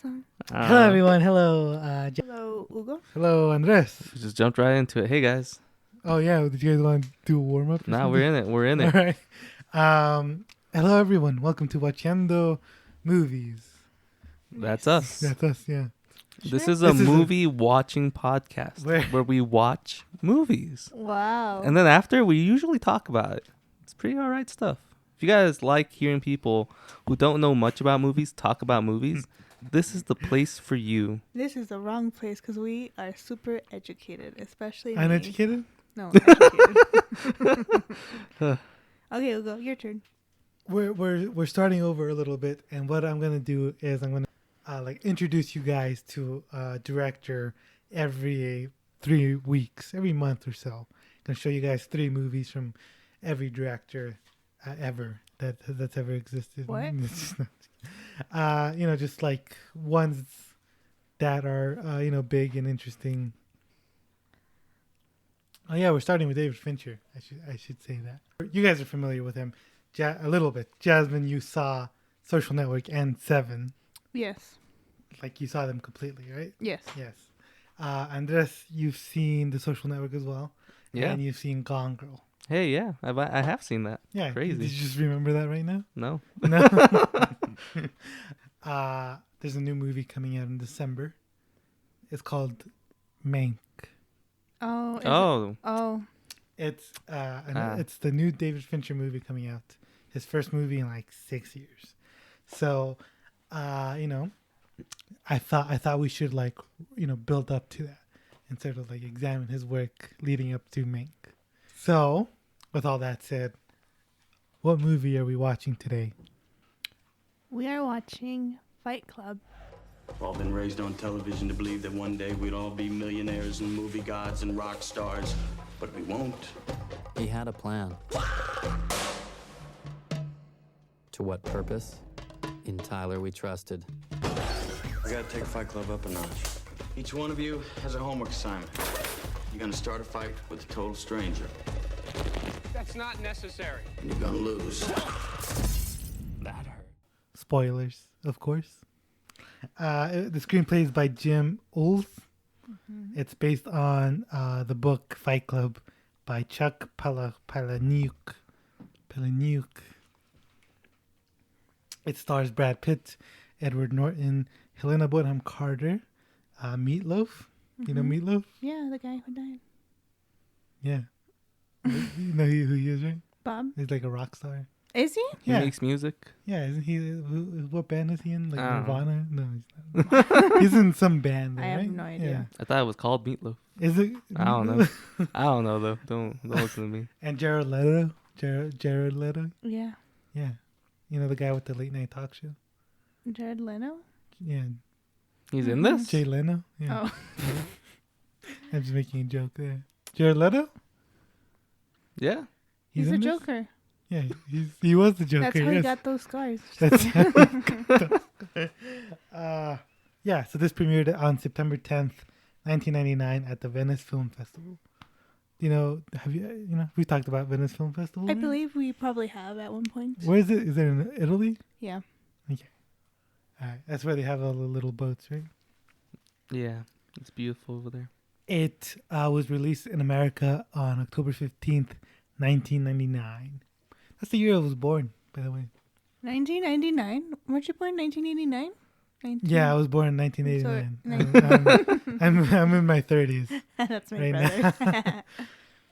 song. Hello, everyone. Hello. Hello, Hugo. Hello, Andres. We just jumped right into it. Hey guys. Oh, yeah. Did you guys want to do a warm up? Nah, we're in it. We're in All it. right. Hello, everyone. Welcome to Watcheando Movies. That's us. That's us, yeah. This Sure. is a This is movie watching podcast Where- where we watch movies. Wow. And then after, we usually talk about it. It's pretty all right stuff. If you guys like hearing people who don't know much about movies talk about movies, this is the place for you. This is the wrong place because we are super educated, especially me. Uneducated? No, educated. Okay, Hugo, your turn. We're starting over a little bit, and what I'm gonna do is I'm gonna introduce you guys to a director every 3 weeks, every month or so. Gonna show you guys 3 movies from every director ever that's ever existed. What? Just like ones that are big and interesting. Oh yeah, we're starting with David Fincher. I should say that. You guys are familiar with him, a little bit. Jasmine, you saw Social Network and Seven. Yes. Like you saw them completely, right? Yes. Yes. Andres, you've seen The Social Network as well. Yeah. And you've seen Gone Girl. Hey, yeah. I have seen that. Yeah. Crazy. Did you just remember that right now? No. No. There's a new movie coming out in December. It's called Mank. Oh. Oh. It's it's the new David Fincher movie coming out. His first movie in like 6 years. So, I thought we should build up to that and sort of examine his work leading up to Mank. So, with all that said, what movie are we watching today? We are watching Fight Club. We've all been raised on television to believe that one day we'd all be millionaires and movie gods and rock stars, but we won't. He had a plan. To what purpose? In Tyler we trusted. We gotta take Fight Club up a notch. Each one of you has a homework assignment. You're gonna start a fight with a total stranger, That's not necessary. and you're gonna lose. That hurt. Spoilers, of course. The screenplay is by Jim Ulf. Mm-hmm. It's based on the book Fight Club by Chuck Palahniuk. It stars Brad Pitt, Edward Norton, Helena Bonham Carter, Meatloaf. Mm-hmm. You know Meatloaf? Yeah, the guy who died. Yeah. You know who he is, right? Bob. He's like a rock star. Is he? He makes music. Yeah, isn't he? What band is he in? Like I don't know. Nirvana? No, he's not. He's in some band. Though, I have right? no idea. I thought it was called Meatloaf. Yeah. Is it? I don't know. I don't know though. Don't listen to me. And Jared Leto. Jared Leto. Yeah. Yeah. You know the guy with the late night talk show? Jared Leno? Yeah. He's in this? Jay Leno. Yeah. Oh. I'm just making a joke there. Jared Leto? Yeah. He's a in this? Joker. Yeah, he was the Joker. That's how he yes. got those scars. That's yeah, so this premiered on September 10th, 1999 at the Venice Film Festival. We talked about Venice Film Festival? I right? believe we probably have at one point. Where is it? Is it in Italy? Yeah. Okay. All right. That's where they have all the little boats, right? Yeah. It's beautiful over there. It was released in America on October 15th, 1999. That's the year I was born, by the way. 1999? Weren't you born 1989? Yeah, I was born in 1989. I'm in my 30s. That's my right brother.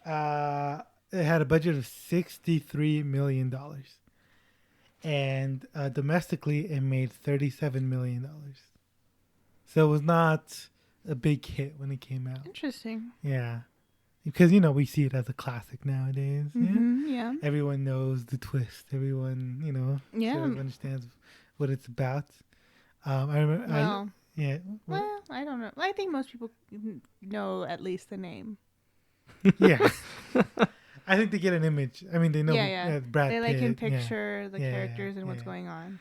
now. It had a budget of $63 million. And domestically, it made $37 million. So it was not a big hit when it came out. Interesting. Yeah. Because, we see it as a classic nowadays. Mm-hmm, yeah. Everyone knows the twist. Everyone, Yeah. sort of understands what it's about. I remember. Well, Well, I don't know. I think most people know at least the name. yeah. I think they get an image. I mean, they know Yeah. Brad Pitt. They can yeah. picture the Yeah, characters and what's yeah. going on.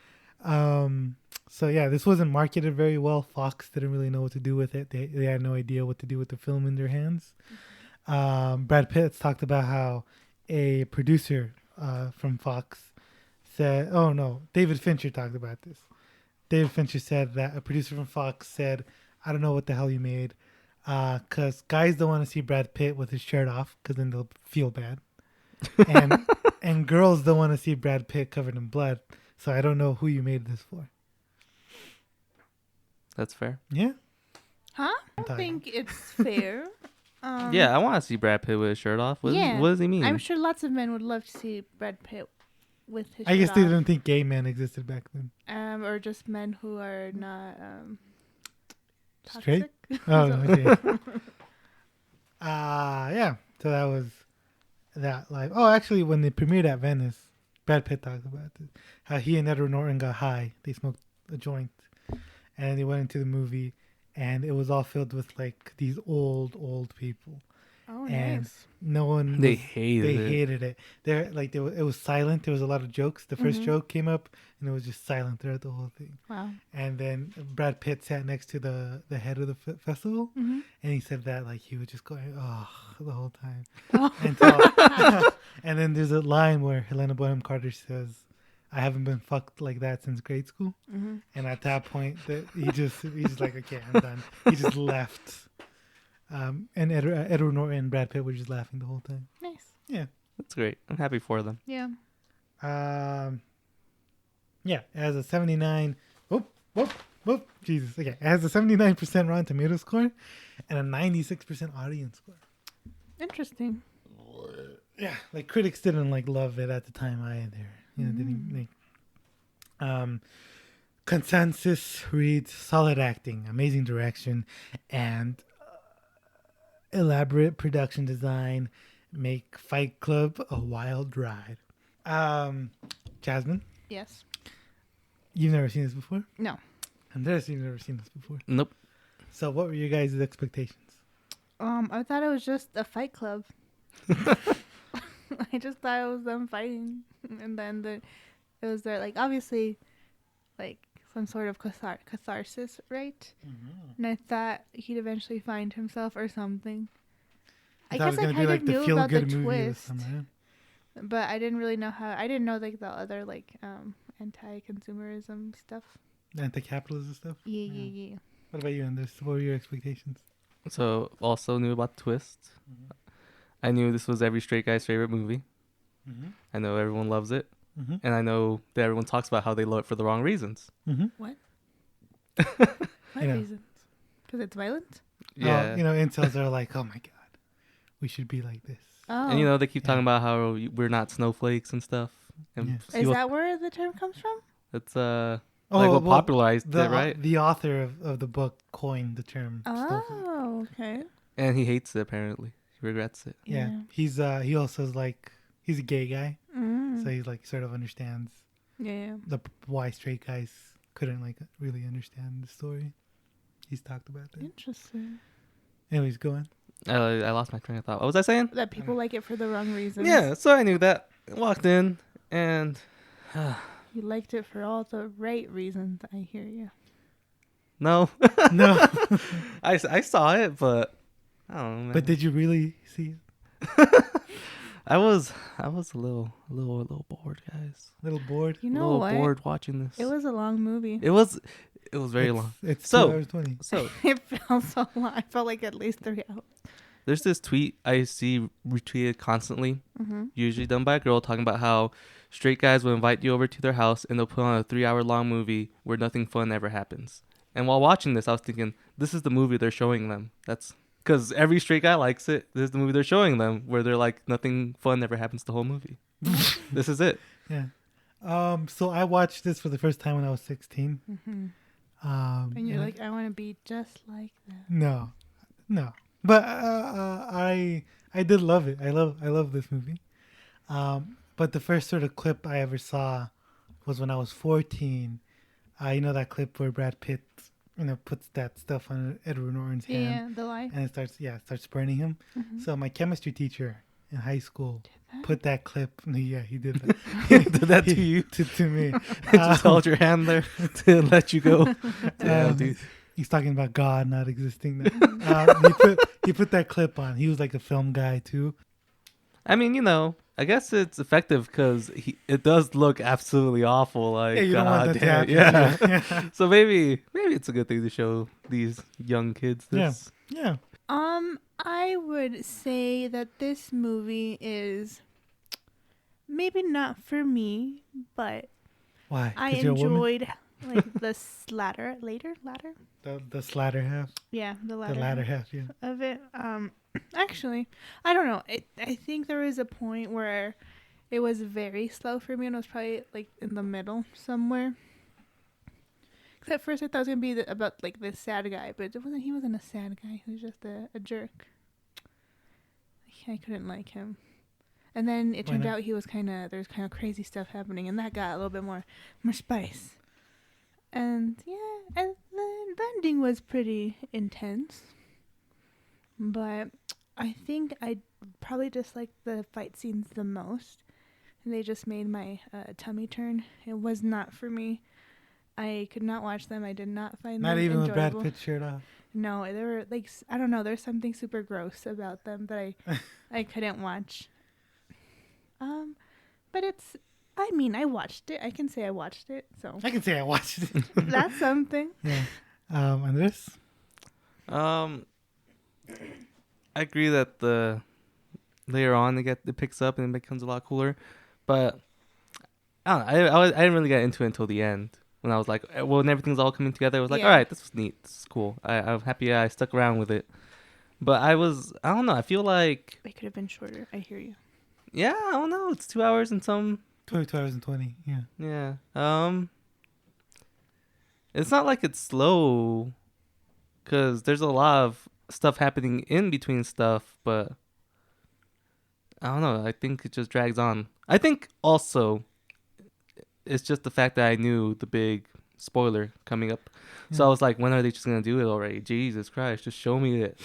So yeah, this wasn't marketed very well. Fox didn't really know what to do with it. They had no idea what to do with the film in their hands. Brad Pitt talked about how a producer from Fox said, "Oh no, David Fincher talked about this. David Fincher said that a producer from Fox said, "I don't know what the hell you made, because guys don't want to see Brad Pitt with his shirt off, because then they'll feel bad, and and girls don't want to see Brad Pitt covered in blood. So I don't know who you made this for." That's fair. Yeah. Huh? I don't think it's fair. Yeah, I want to see Brad Pitt with his shirt off. What does he mean? I'm sure lots of men would love to see Brad Pitt with his I guess shirt they off. didn't think gay men existed back then. Or just men who are not Straight? toxic. Oh, okay. Yeah. So that was that live. Oh, actually, when they premiered at Venice, Brad Pitt talked about it. How he and Edward Norton got high. They smoked a joint, and they went into the movie, and it was all filled with like these old people. Oh, And nice. no one. They was- hated They it. hated it. It was silent. There was a lot of jokes. The first joke came up, and it was just silent throughout the whole thing. Wow. And then Brad Pitt sat next to the head of the festival, Mm-hmm. and he said that like he was just going the whole time. Oh. And then there's a line where Helena Bonham Carter says, "I haven't been fucked like that since grade school." Mm-hmm. And at that point, he's just like, "Okay, I'm done." He just left. And Edward Norton and Brad Pitt were just laughing the whole time. Nice. Yeah. That's great. I'm happy for them. Yeah. Yeah, it has a 79. Whoop, Jesus. Okay, it has a 79% Rotten Tomato score and a 96% audience score. Interesting. Yeah, like critics didn't like love it at the time either. You know, didn't like. Consensus reads solid acting, amazing direction, and elaborate production design make Fight Club a wild ride. Jasmine, Yes. you've never seen this before? No. Andres, you've never seen this before. Nope. So what were your guys' expectations? I thought it was just a fight club. I just thought it was them fighting, and then it was there, like, obviously, like some sort of catharsis, right? And I thought he'd eventually find himself or something. I thought it guess was I gonna kind be of like the knew feel about the good movie of the twist, summer. but I didn't really know how. I didn't know like the other like anti-consumerism stuff. Anti-capitalism stuff. Yeah. What about you, Andres? What were your expectations? So also knew about the twist. I knew this was every straight guy's favorite movie. I know everyone loves it. And I know that everyone talks about how they love it for the wrong reasons. What? You What know. reasons? Because it's violent. Yeah. Incels are like, "Oh my god, we should be like this." Oh. And they keep talking about how we're not snowflakes and stuff. And Yeah. Is that where the term comes from? it's like what popularized it, right? The author of the book coined the term. snowflake. Oh, okay. And he hates it apparently. He regrets it. Yeah. He also is like, he's a gay guy, Mm. so he like sort of understands Yeah. why straight guys couldn't like really understand the story. He's talked about that. Interesting. Anyways, go on. I lost my train of thought. What was I saying? That people like it for the wrong reasons. Yeah, so I knew that. Walked in and You liked it for all the right reasons. I hear you. no. No, I saw it, but I don't know, man. but did you really see it? I was a little bored, guys. A little bored. You A know little what? bored watching this. It was a long movie. It was very long. It's So- 2 hours 20. So It felt so long. I felt like at least 3 hours. there's this tweet I see retweeted constantly, Mm-hmm. usually done by a girl, talking about how straight guys will invite you over to their house and they'll put on a 3-hour-long movie where nothing fun ever happens. And while watching this, I was thinking, this is the movie they're showing them. That's because every straight guy likes it. This is the movie they're showing them where they're like, nothing fun ever happens the whole movie. This is it. Yeah. So I watched this for the first time when I was 16. Mm-hmm. And And you're like, I want to be just like that. no, but I did love it. I love this movie. But the first sort of clip I ever saw was when I was 14. You know that clip where Brad Pitt, puts that stuff on Edward Norton's hand, Yeah, the lie. and it starts burning him. Mm-hmm. So my chemistry teacher in high school put that clip. Yeah, he did that. Did that to you? to me. Just held your hand there to let you go. Yeah, dude. He's talking about God not existing. He put that clip on. He was like a film guy too. I mean, I guess it's effective because it does look absolutely awful. Like, Yeah, you don't want that to happen. Yeah. So maybe it's a good thing to show these young kids this. Yeah. I would say that this movie is maybe not for me, but Why? I 'Cause you're a woman? enjoyed like the latter. The latter half. Yeah, the latter. The latter half. Yeah. Of it. Actually, I don't know. I think there was a point where it was very slow for me, and it was probably like in the middle somewhere. Because at first I thought it was gonna be about like this sad guy, but it wasn't. He wasn't a sad guy. He was just a jerk. I couldn't like him. And then it turned out he was there's kind of crazy stuff happening, and that got a little bit more spice. And yeah, and the ending was pretty intense. But I think I probably disliked the fight scenes the most. And they just made my tummy turn. It was not for me. I could not watch them. I did not find them enjoyable. Not even with Brad Pitt shirt off? No, they were like, I don't know. There's something super gross about them that I couldn't watch. But I watched it. I can say I watched it. So I can say I watched it. That's something. Yeah. Andres? I agree that later on it picks up and it becomes a lot cooler, but I don't know. I didn't really get into it until the end when I was like, when everything's all coming together. I was like, all right, this was neat. This is cool. I'm happy I stuck around with it. But I don't know. I feel like it could have been shorter. I hear you. Yeah, I don't know. It's 2 hours and some. 2 hours and 20. Yeah. Yeah. It's not like it's slow, because there's a lot of stuff happening in between stuff, but I don't know. I think it just drags on. I think also it's just the fact that I knew the big spoiler coming up. Yeah. So I was like, when are they just going to do it already? Jesus Christ, just show me it.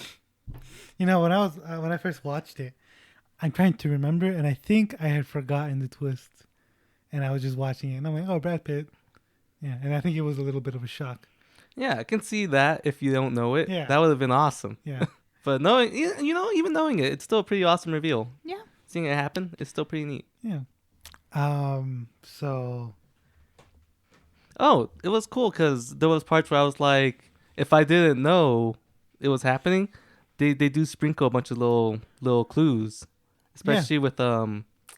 You know, when I first watched it, I'm trying to remember, and I think I had forgotten the twist, and I was just watching it, and I'm like, oh, Brad Pitt. Yeah, and I think it was a little bit of a shock. Yeah, I can see that if you don't know it. Yeah. That would have been awesome. Yeah. But knowing, even knowing it, it's still a pretty awesome reveal. Yeah. Seeing it happen, it's still pretty neat. Yeah. So. Oh, it was cool because there was parts where I was like, if I didn't know it was happening, they do sprinkle a bunch of little clues, especially with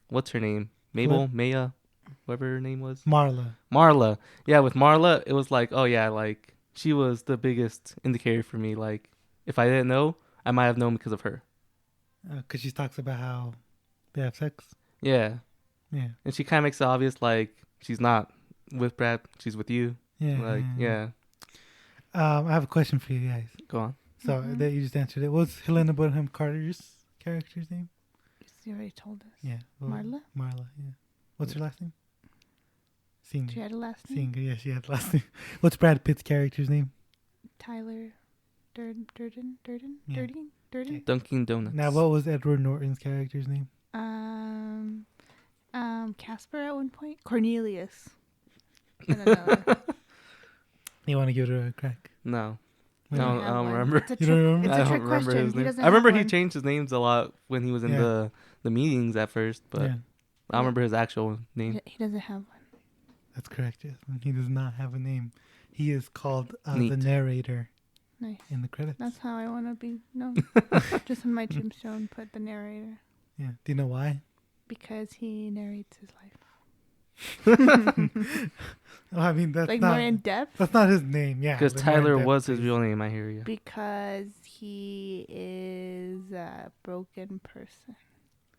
what's her name? Maya, whatever her name was. Marla. Yeah, with Marla, it was like, oh yeah, like she was the biggest indicator for me. Like, if I didn't know, I might have known because of her. Because she talks about how they have sex. Yeah. Yeah. And she kind of makes it obvious, like, she's not with Brad, she's with you. Yeah. Like, yeah. I have a question for you guys. Go on. So that you just answered it. What's Helena Bonham Carter's character's name? You already told us. Yeah. Well, Marla, yeah. What's her last name? Singer. She had a last name? Singer, yeah, she had a last name. What's Brad Pitt's character's name? Tyler Durden? Yeah. Durden? Dunkin' Donuts. Now, what was Edward Norton's character's name? Casper at one point? Cornelius. You want to give it a crack? No. I don't remember. You don't remember? It's a trick question. I remember he changed his names a lot when he was in the meetings at first, but I don't remember his actual name. He doesn't have one. That's correct, Jasmine. He does not have a name. He is called the narrator. Nice. In the credits. That's how I want to be known. Just on my tombstone, put the narrator. Yeah. Do you know why? Because he narrates his life. Well, I mean, that's like not, more in depth. That's not his name, yeah. Because Tyler was his real name. I hear you. Because he is a broken person.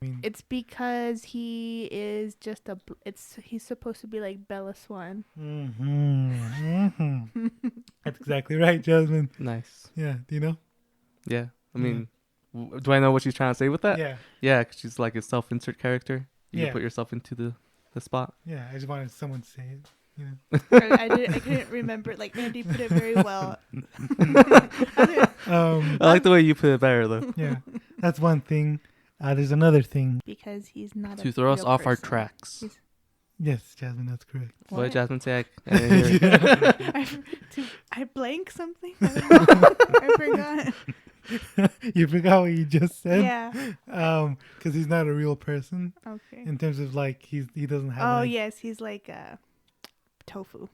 I mean, it's because he is just he's supposed to be like Bella Swan. That's exactly right, Jasmine. Nice. Yeah. Do you know? Yeah. I mean, do I know what she's trying to say with that? Yeah. Yeah, because she's like a self-insert character. You can put yourself into the spot. Yeah, I just wanted someone to say it. You know? I couldn't remember. Like Mandy put it very well. I like the way you put it better, though. Yeah, that's one thing. There's another thing. Because he's not to throw us off our tracks. Yes, Jasmine, that's correct. What did Jasmine say? I didn't hear I blank something. I forgot. You forgot what you just said? Yeah. Because he's not a real person Okay. in terms of like he doesn't have. Oh like, yes, he's like tofu.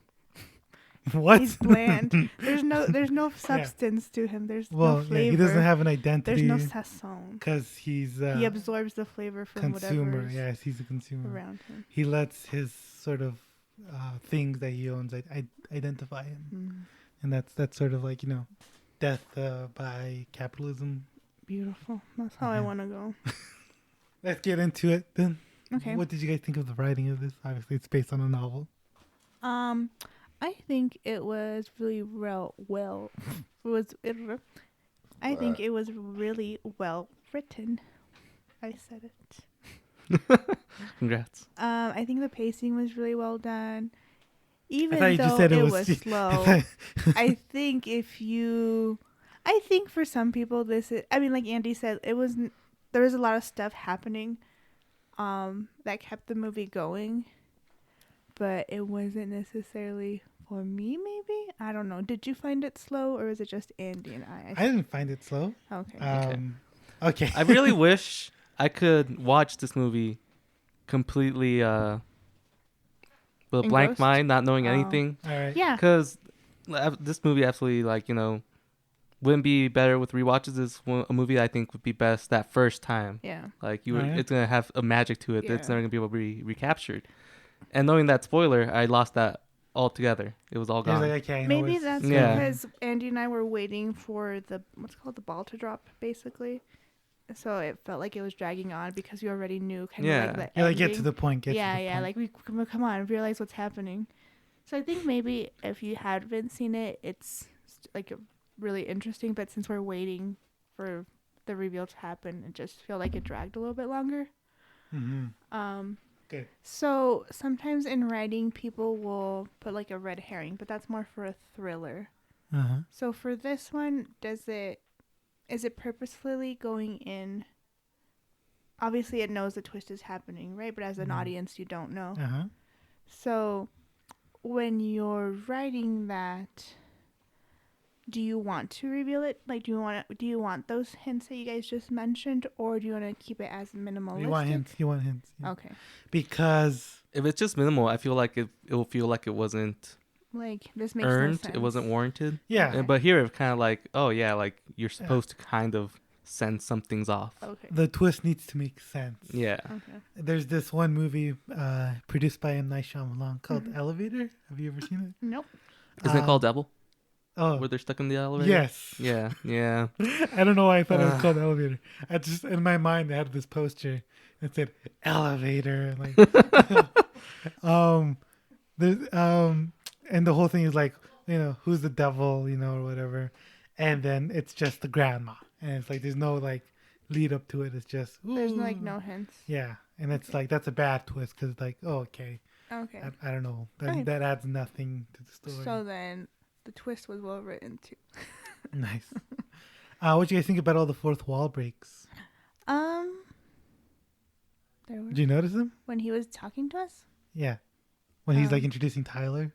What? He's bland. There's no substance to him. There's no Well, flavor. yeah, he doesn't have an identity. There's no sazon. Because he's He absorbs the flavor from consumer. whatever's Yes, he's a consumer. around him. He lets his sort of things that he owns identify him, and that's sort of like death by capitalism. Beautiful. That's how I want to go. Let's get into it then. Okay. What did you guys think of the writing of this? Obviously, it's based on a novel. I think it was really I think it was really well written. I said it. Congrats. I think the pacing was really well done. Even thought you though just said it it was was- slow, I think I think for some people like Andy said, there was a lot of stuff happening that kept the movie going, but it wasn't necessarily for me, maybe. I don't know. Did you find it slow, or was it just Andy and I? I didn't find it slow. Okay. Okay. I really wish I could watch this movie completely with a blank Engrossed? mind, not knowing Oh. anything. All right. Yeah. Because this movie absolutely, wouldn't be better with rewatches. This a movie I think would be best that first time. Yeah. Like Alright. it's gonna have a magic to it that's Yeah. never gonna be able to be recaptured. And knowing that spoiler, I lost that altogether. It was all He was gone. like, okay, I know Maybe what's that's going Yeah. on. because Andy and I were waiting for the ball to drop, basically. So it felt like it was dragging on because we already knew kind Yeah. of like the You're like, ending. get to the point. Get to the point. Like we come on, realize what's happening. So I think maybe if you hadn't seen it, it's like really interesting. But since we're waiting for the reveal to happen, it just felt like it dragged a little bit longer. Mm-hmm. Okay. So sometimes in writing, people will put like a red herring, but that's more for a thriller. Uh-huh. So for this one, is it purposefully going in? Obviously, it knows the twist is happening, right? But as an audience, you don't know. Uh-huh. So when you're writing that, do you want to reveal it? Like, do you want those hints that you guys just mentioned, or do you want to keep it as minimalistic? You want hints. Yeah. Okay. Because If it's just minimal, I feel like it will feel like it wasn't Like this makes no earned. sense. It wasn't warranted. yeah, But here it's kind of like, oh yeah, like you're supposed to kind of send some things off. Okay. the twist needs to make sense. Yeah. Okay. There's this one movie produced by M. Night Shyamalan called Mm-hmm. Elevator. Have you ever seen it? Nope. Isn't it called Devil? Oh, Where they're stuck in the elevator? yes. Yeah. Yeah. I don't know why I thought it was called Elevator. I just in my mind I had this poster that said Elevator. Like, and the whole thing is like, who's the devil, or whatever, and then it's just the grandma, and it's like there's no like lead up to it. It's just There's ooh. like no hints. Yeah, and it's like that's a bad twist because it's like, oh, okay, Okay. I don't know, Okay. that adds nothing to the story. So then the twist was well written too. Nice. What do you guys think about all the fourth wall breaks? There were Did you notice them? when he was talking to us. Yeah, when he's like introducing Tyler,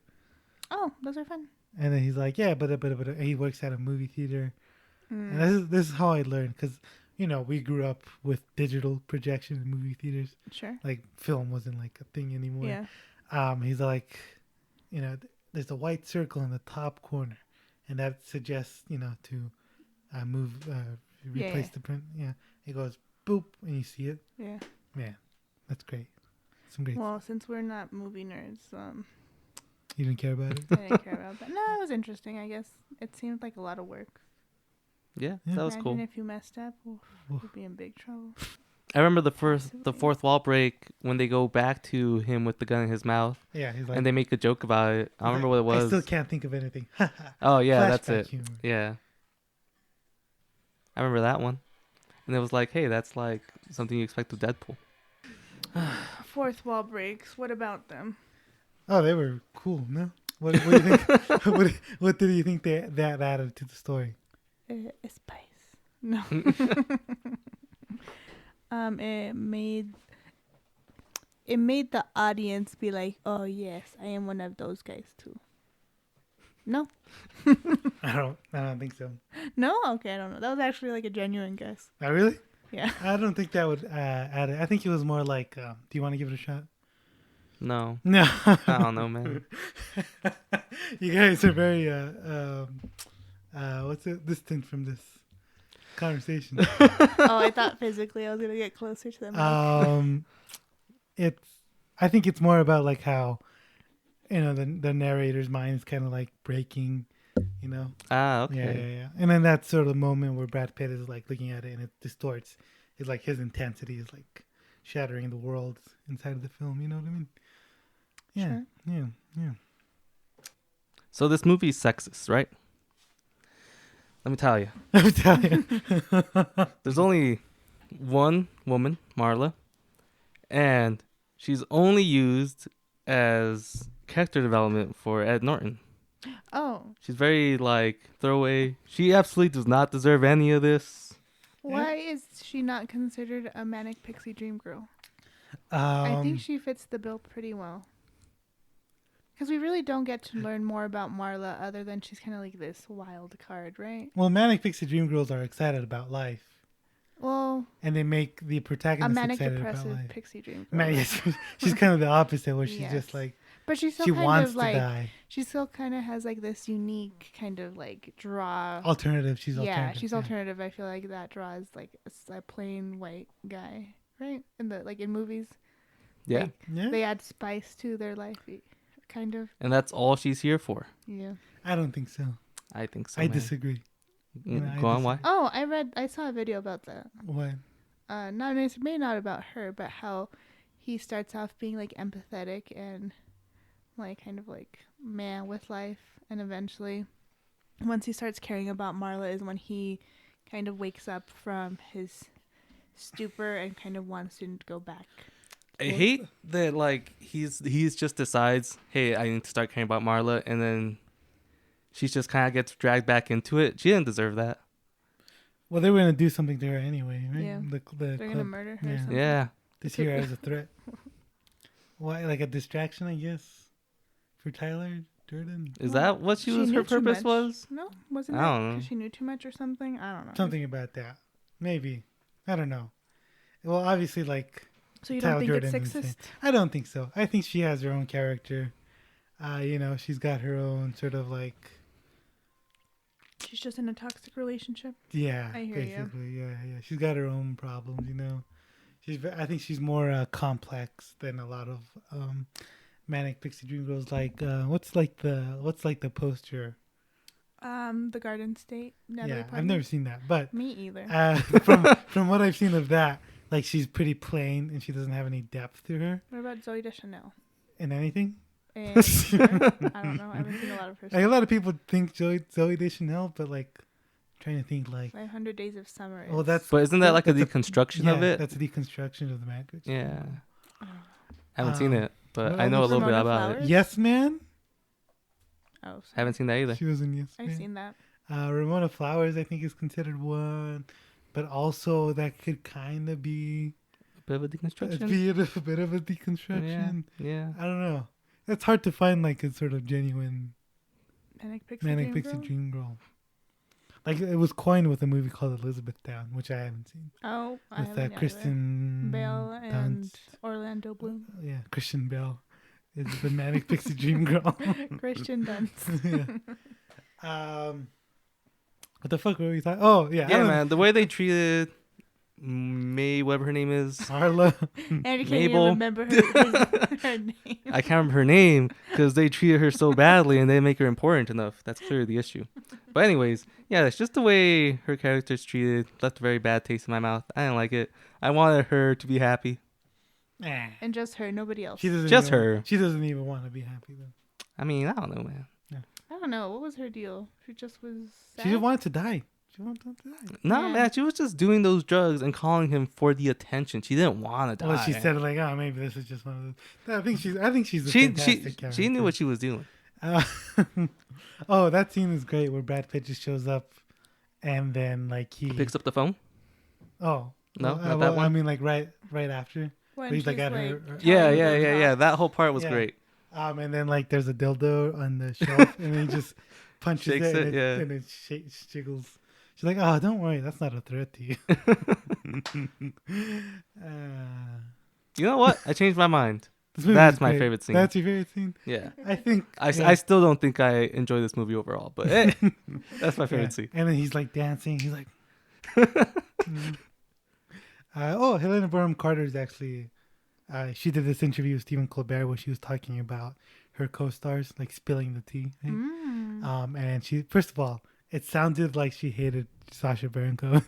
Oh, those are fun. and then he's like, yeah, but he works at a movie theater, Mm. and this is how I learned because we grew up with digital projection in movie theaters. Sure. Like film wasn't like a thing anymore. Yeah. He's like, there's a white circle in the top corner, and that suggests to move replace yeah. the print. Yeah, it goes boop, and you see it. Yeah. Man, that's great. Some great. Well, since we're not movie nerds, You didn't care about it. I didn't care about that. No, it was interesting. I guess it seemed like a lot of work. Yeah. Yeah. That was Imagine cool. if you messed up, we'd be in big trouble. I remember the Absolutely. fourth wall break when they go back to him with the gun in his mouth Yeah, he's like. and they make a joke about it. I don't remember what it was. I still can't think of anything. Oh yeah, that's Flashback it. humor. Yeah. I remember that one. And it was like, hey, that's like something you expect of Deadpool. Fourth wall breaks. What about them? Oh, they were cool. No, what do you think? what did you think that added to the story? Spice. No. It made the audience be like, oh yes, I am one of those guys too. No, I don't think so. No? Okay, I don't know. That was actually like a genuine guess. Oh, really? Yeah. I don't think that would add it. I think it was more like, do you want to give it a shot? No, No. I don't know, man. You guys are very, what's it? Distant from this conversation. Oh, I thought physically I was gonna get closer to them. I think it's more about like how, the narrator's mind is kind of like breaking, Ah, Yeah, okay. yeah. And then that's sort of the moment where Brad Pitt is like looking at it and it distorts. It's like his intensity is like shattering the world inside of the film. You know what I mean? Yeah, Sure. yeah. So this movie is sexist, right? Let me tell you. I'm telling you. There's only one woman, Marla, and she's only used as character development for Ed Norton. Oh, She's very like throwaway. She absolutely does not deserve any of this. why is she not considered a manic pixie dream girl? I think she fits the bill pretty well. Because we really don't get to learn more about Marla other than she's kind of like this wild card, right? Well, manic pixie dream girls are excited about life, Well, and they make the a protagonist manic excited about depressive life. pixie dream girl. Yes, she's kind of the opposite, where she's Yes. just like But she still she kind wants of to like die. she still kind of has like this unique kind of like draw. Alternative. She's Yeah, alternative. she's alternative. I feel like that draws like a plain white guy, right? In movies, Yeah. Like, Yeah. they add spice to their life, kind of. And that's all she's here for. Yeah. I don't think so. I think so. I man. disagree. I Go on, why? Oh, I saw a video about that. What? Not it's maybe not about her, but how he starts off being like empathetic and like kind of like man with life, and eventually, once he starts caring about Marla, is when he kind of wakes up from his stupor and kind of wants to go back. I hate that like he's just decides, hey, I need to start caring about Marla, and then she just kind of gets dragged back into it. She didn't deserve that. Well, they were gonna do something to her anyway, right? Yeah. The They're gonna club. murder her. Yeah. Or something. Yeah. They see her as a threat. Why? Like a distraction, I guess, for Tyler Durden. Is that what She her knew too purpose much. was? No, wasn't I it? don't know. 'Cause she knew too much or something. I don't know. Something about that. Maybe. I don't know. Well, obviously, like So you don't Tyler think Durden it's is insane. sexist? I don't think so. I think she has her own character. She's got her own sort of like, She's just in a toxic relationship. yeah, I hear you. basically, yeah. She's got her own problems, I think she's more complex than a lot of manic pixie dream girls. Like, what's the poster? The Garden State. Natalie Yeah, I've Portman. never seen that, but Me either. from what I've seen of that, like she's pretty plain and she doesn't have any depth to her What about Zoe Deschanel? in anything. And her? I don't know. I haven't seen a lot of her. Like, a lot of people think Zoe Deschanel, but like, I'm trying to think like, 500 Days of Summer. well, is- that's But isn't that like a that's deconstruction of it? That's a deconstruction of the manic pixie. Yeah. I haven't seen it, but what I know a was little bit Ramona about it. Flowers? Yes, Man. Oh, sorry. Haven't seen that either. She was in Yes I've Man. seen that. Ramona Flowers, I think, is considered one, but also that could kind of be A bit of a a deconstruction. bit of a deconstruction. Yeah. I don't know. It's hard to find like a sort of genuine Manic Pixie manic Dream pixie Girl? dream girl. Like it was coined with a movie called Elizabethtown, which I haven't seen. Oh, I With haven't either. Kristen Bale and Dunst. Orlando Bloom. Yeah, Christian Bale is the manic pixie dream girl. Christian Dunst. yeah. What the fuck were we talking? Oh yeah, Yeah, man. The way they treated May, whatever her name is, Harla. And you can't Mabel. even remember her name. I can't remember her name because they treated her so badly and they make her important enough. That's clearly the issue. But anyways, yeah, it's just the way her character's treated. Left a very bad taste in my mouth. I didn't like it. I wanted her to be happy. Nah. And just her, nobody else. She doesn't Just even, her. She doesn't even want to be happy though. I mean, I don't know, man. I don't know. What was her deal? She just was sad? She just wanted to die. She wanted to die. No, Yeah. man. She was just doing those drugs and calling him for the attention. She didn't want to die. Well, she said like, oh, maybe this is just one of those. No, I think she's a she fantastic character. she knew what she was doing. Oh, that scene is great where Brad Pitt just shows up, and then like he Picks up the phone. Oh No, well, not that one? I mean, like right after. When He's like she's at her. Yeah, telling yeah, her yeah, about- yeah. That whole part was Yeah. great. And then like there's a dildo on the shelf, and then he just punches Shakes it, it, and yeah. and it jiggles. She's like, oh, don't worry, that's not a threat to you. You know what? I changed my mind. This movie That's is my great. favorite scene. That's your favorite scene? Yeah. I think. I still don't think I enjoy this movie overall, but that's my favorite scene. And then he's like dancing. He's like, mm. Helena Bonham Carter is actually. She did this interview with Stephen Colbert where she was talking about her co-stars like spilling the tea. Right? And she, first of all, it sounded like she hated Sacha Baron Cohen.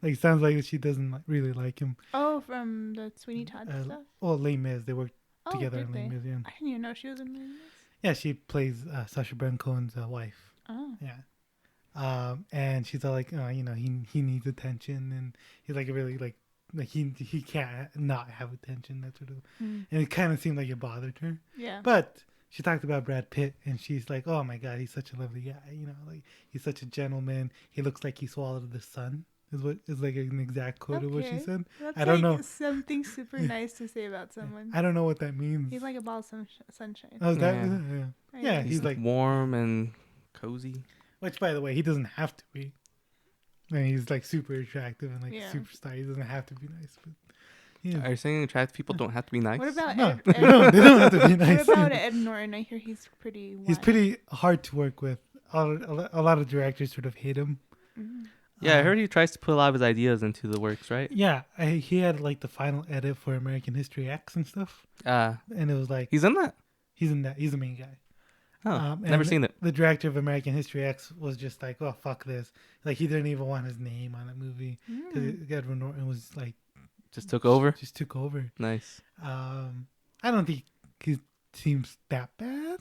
Like, sounds like she doesn't really like him. Oh, from the Sweeney Todd stuff? Oh, Les Mis. They worked together in did Les they? Mis. Yeah. I didn't even know she was in Les Mis. Yeah, she plays Sacha Baron Cohen's wife. Oh. Yeah. And she's all like, he needs attention, and he's like really like he can't not have attention. That sort of, and it kind of seemed like it bothered her. Yeah. But she talked about Brad Pitt, and she's like, oh my God, he's such a lovely guy. Like he's such a gentleman. He looks like he swallowed the sun. Is like an exact quote of what she said. That's I don't know. Something super nice to say about someone. I don't know what that means. He's like a ball of sunshine. Oh, is that? Yeah. Yeah, he's like warm and cozy. Which, by the way, he doesn't have to be. I mean, he's like super attractive and like Yeah. a superstar. He doesn't have to be nice, but yeah. Are you saying attractive people don't have to be nice? What about No, Ed? they don't have to be nice. What about Ed Norton? I hear he's pretty. He's wild. pretty hard to work with. A lot of directors sort of hate him. Yeah, I heard he tries to put a lot of his ideas into the works, right? Yeah, he had like the final edit for American History X and stuff, and it was like He's in that? he's in that. He's the main guy. Oh, And never seen it. The director of American History X was just like, "Oh, fuck this!" Like he didn't even want his name on the movie because Edward Norton was like Just took over? Just took over. Nice. I don't think he seems that bad.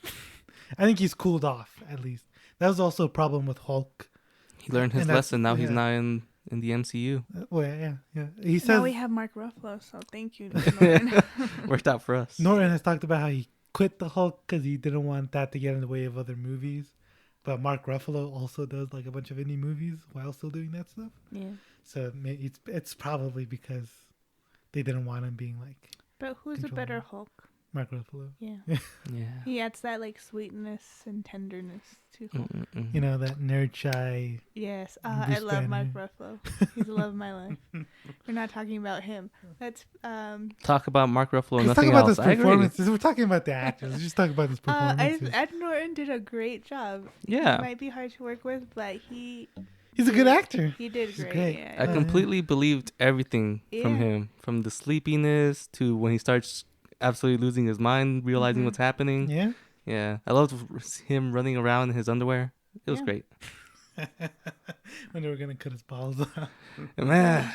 I think he's cooled off at least. That was also a problem with Hulk. He learned his And that's- lesson. Now he's yeah. not in the MCU. Well, yeah. He Now says we have Mark Ruffalo, so thank you. Norton. Worked out for us. Norton has talked about how he quit the Hulk because he didn't want that to get in the way of other movies. But Mark Ruffalo also does like a bunch of indie movies while still doing that stuff. Yeah. So it's probably because they didn't want him being like But who's a Control. better Hulk? Mark Ruffalo. Yeah. Yeah. He adds that like sweetness and tenderness to Hulk. Mm-mm-mm. You know, that nerd shy. Yes. Bruce I love Mark Banner. Ruffalo. He's the love of my life. We're not talking about him. Let's Talk about Mark Ruffalo and Let's talk nothing about else. this I agree. performance. We're talking about the actors. Let's just talk about this performance. Ed Norton did a great job. Yeah. He might be hard to work with, but he's a good actor. He did He's great. great. Yeah. I completely believed everything from Yeah. him, from the sleepiness to when he starts absolutely losing his mind, realizing what's happening. Yeah. Yeah, I loved him running around in his underwear. It was Yeah. great. When they were gonna cut his balls off. And man,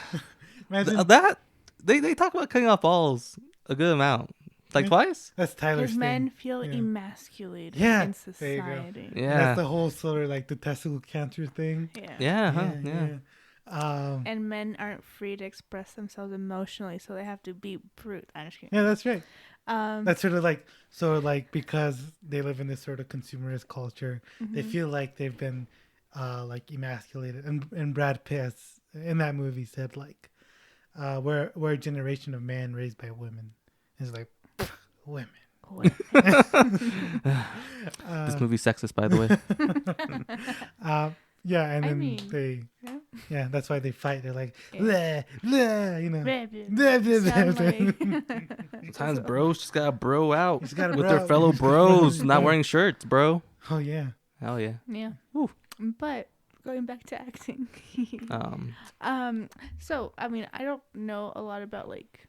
Imagine that they talk about cutting off balls a good amount, like Yeah. twice. that's Tyler's Because men thing. feel Yeah. emasculated Yeah, in there you go. society. Yeah, That's the whole sort of like the testicle cancer thing. Yeah. yeah, huh? Yeah. And men aren't free to express themselves emotionally, so they have to be brute. I'm just kidding. Yeah, that's right. Um, That's sort of like because they live in this sort of consumerist culture, they feel like they've been like emasculated. And Brad Pitt in that movie said like, we're a generation of men raised by women. It's like women. This movie's sexist, by the way. Yeah, and I then mean, yeah, that's why they fight. They're like, Yeah. bleh, bleh, you know. Sound like- Sometimes bros just gotta bro out Just gotta with bro. their fellow bros, not wearing shirts, bro. Oh yeah. Hell yeah. yeah. Whew. But going back to acting. So I mean, I don't know a lot about like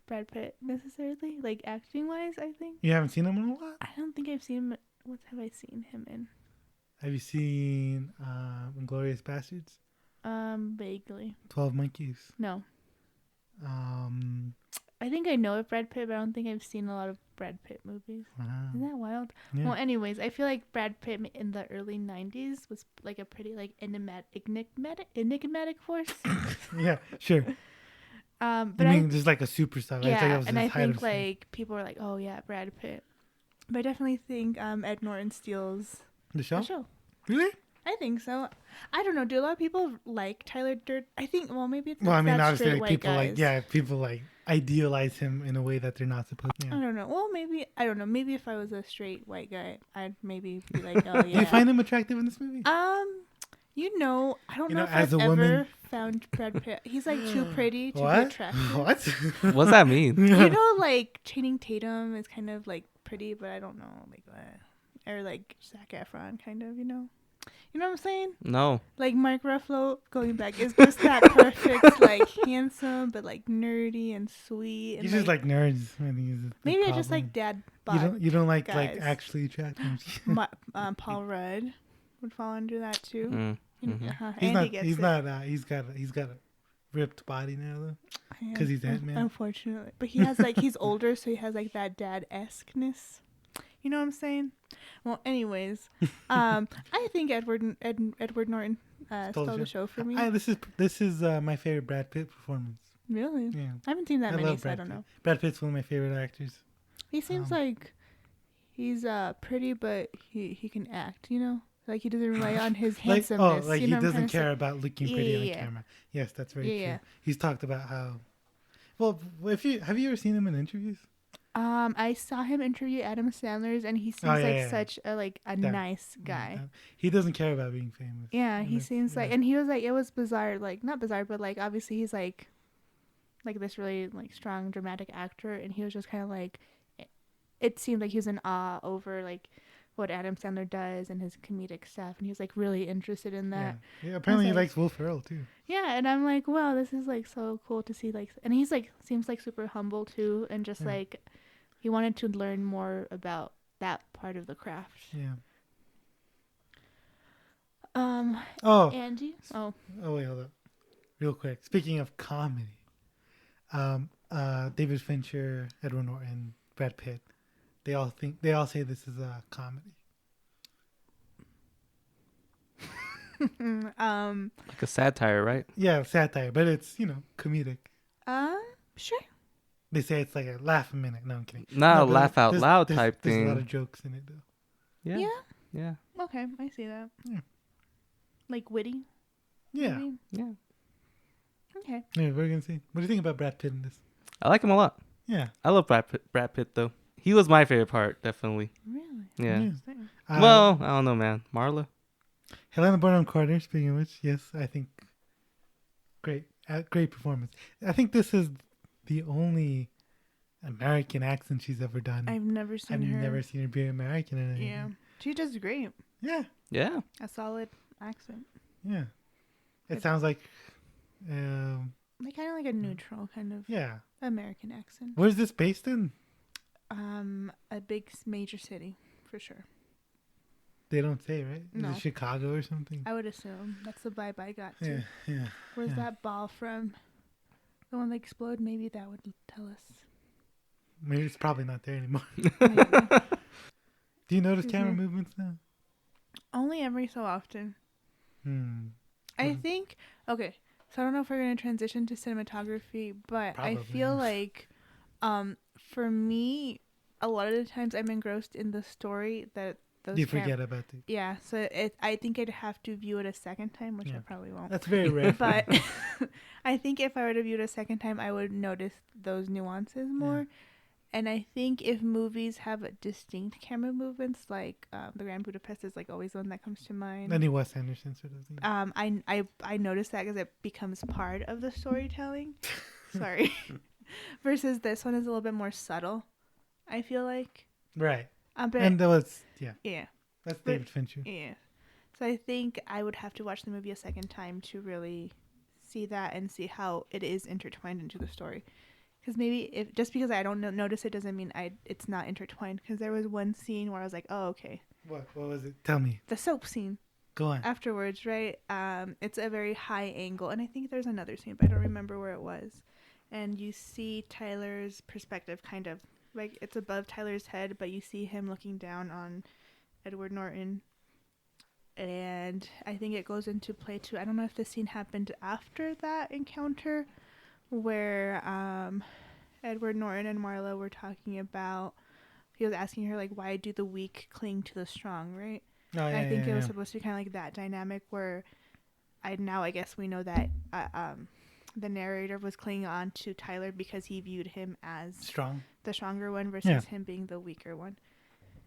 Brad Pitt necessarily, like acting wise. I think You haven't seen him in a lot? I don't think I've seen him. What have I seen him in? Have you seen Inglourious Bastards? Vaguely. 12 Monkeys. No. Um, I think I know of Brad Pitt, but I don't think I've seen a lot of Brad Pitt movies. Isn't that wild? Yeah. Well, anyways, I feel like Brad Pitt in the early 90s was like a pretty like enigmatic force. Yeah, sure. But I mean, just like a superstar. yeah, that was and his I height think of fame. like people were like, "Oh yeah, Brad Pitt." But I definitely think Ed Norton steals The show? the show. Really? I think so. I don't know. Do a lot of people like Tyler Durden? I think. Well, maybe it's. Well, I mean, that obviously, straight like, white people guys. people like idealize him in a way that they're not supposed to. I Yeah. don't know. Well, maybe I don't know. Maybe if I was a straight white guy, I'd maybe be like, "Oh yeah." Do you find him attractive in this movie? You know, I don't You know know, if as I've a ever woman- found Brad Pitt. He's like too pretty to be What? attractive. What? What's that mean? You know, like Channing Tatum is kind of like pretty, but I don't know, like or like Zac Efron, kind of. You know what I'm saying? No. Like Mark Ruffalo, going back, is just that perfect, like handsome, but like nerdy and sweet. And You just like nerds. I think is the maybe I just problem. like dad You bod. don't like guys. actually attractive. Paul Rudd would fall under that too. Mm. Mhm. He's Andy not. gets He's it. not. He's got a ripped body now though. Yeah, 'Cause he's Ant-Man. Unfortunately, but he has like he's older, so he has like that dad-esqueness. You know what I'm saying? Well, anyways, I think Edward Norton stole the show for me. This is my favorite Brad Pitt performance. Really? Yeah. I haven't seen that I many, love so I Brad don't Pitt. know. Brad Pitt's one of my favorite actors. He seems like he's pretty, but he can act. You know, like he doesn't rely on his handsomeness. Like you he know what I'm doesn't trying to care about looking pretty on Yeah. camera. Yes, that's very true. Yeah. He's talked about how. Well, have you ever seen him in interviews? I saw him interview Adam Sandler's, and he seems Oh, yeah, like yeah. such a nice guy. He doesn't care about being famous. Yeah, And he that's- seems like, yeah. and he was like, it was bizarre, like not bizarre, but like obviously he's like this really like strong dramatic actor, and he was just kind of like, it seemed like he was in awe over like what Adam Sandler does and his comedic stuff, and he was like really interested in that. Yeah. Apparently he like- likes Will Ferrell too. Yeah, and I'm like, wow, this is like so cool to see, like, and he's like seems like super humble too, and just Yeah. like he wanted to learn more about that part of the craft. Yeah. Oh, Andy. Oh, wait, hold up, real quick. Speaking of comedy, David Fincher, Edward Norton, Brad Pitt, they all say this is a comedy. Like a satire, right? Yeah, satire, but it's comedic. sure. They say it's like a laugh a minute. No, I'm kidding. Not No, a but laugh out loud there's type There's a lot thing. of jokes in it though. Yeah. Yeah. Yeah. Okay, I see that. Yeah. Like witty. Yeah. maybe? Yeah. Okay. Yeah, we're gonna see. What do you think about Brad Pitt in this? I like him a lot. Yeah. I love Brad Pitt though. He was my favorite part, definitely. Really? Yeah. Interesting. Well, I don't know, man. Marla. Helena Bonham Carter. Speaking of which, yes, I think great performance. I think this is the only American accent she's ever done. I've never seen I've her. never seen her be American in anything. Yeah. She does great. Yeah. Yeah. A solid accent. Yeah. It sounds like, Like kind of like a neutral kind of yeah. American accent. Where's this based in? A big major city for sure. They don't say, right? No. Is it Chicago or something? I would assume that's the vibe I got too. Yeah, yeah. Where's yeah. that ball from? The one that exploded? Maybe that would tell us. Maybe it's probably not there anymore. Maybe. Do you notice camera Mhm. movements now? Only every so often. I Mhm. think, okay, so I don't know if we're going to transition to cinematography, but I Probably, feel yes. like for me, a lot of the times I'm engrossed in the story that those You forget about it. Yeah, so I think I'd have to view it a second time, which I Yeah. probably won't. That's very rare. for But me. I think if I were to view it a second time, I would notice those nuances more. And I think if movies have distinct camera movements, like The Grand Budapest is like always one that comes to mind. Any Wes Anderson sort of thing. I noticed that because it becomes part of the storytelling. Sorry. Versus this one is a little bit more subtle, I feel like. Right. But And that was, yeah. that's But- David Fincher. Yeah. So I think I would have to watch the movie a second time to really see that and see how it is intertwined into the story. Because maybe if just because I don't notice it doesn't mean it's not intertwined. Because there was one scene where I was like, oh, okay. What was it? Tell me. The soap scene Go on. afterwards, right? It's a very high angle. And I think there's another scene, but I don't remember where it was. And you see Tyler's perspective kind of like it's above Tyler's head, but you see him looking down on Edward Norton. And I think it goes into play too. I don't know if this scene happened after that encounter where Edward Norton and Marla were talking about, he was asking her like, why do the weak cling to the strong, right? Oh, And yeah, I think yeah, it was yeah. supposed to be kind of like that dynamic where I guess we know that the narrator was clinging on to Tyler because he viewed him as Strong. the stronger one versus Yeah. him being the weaker one.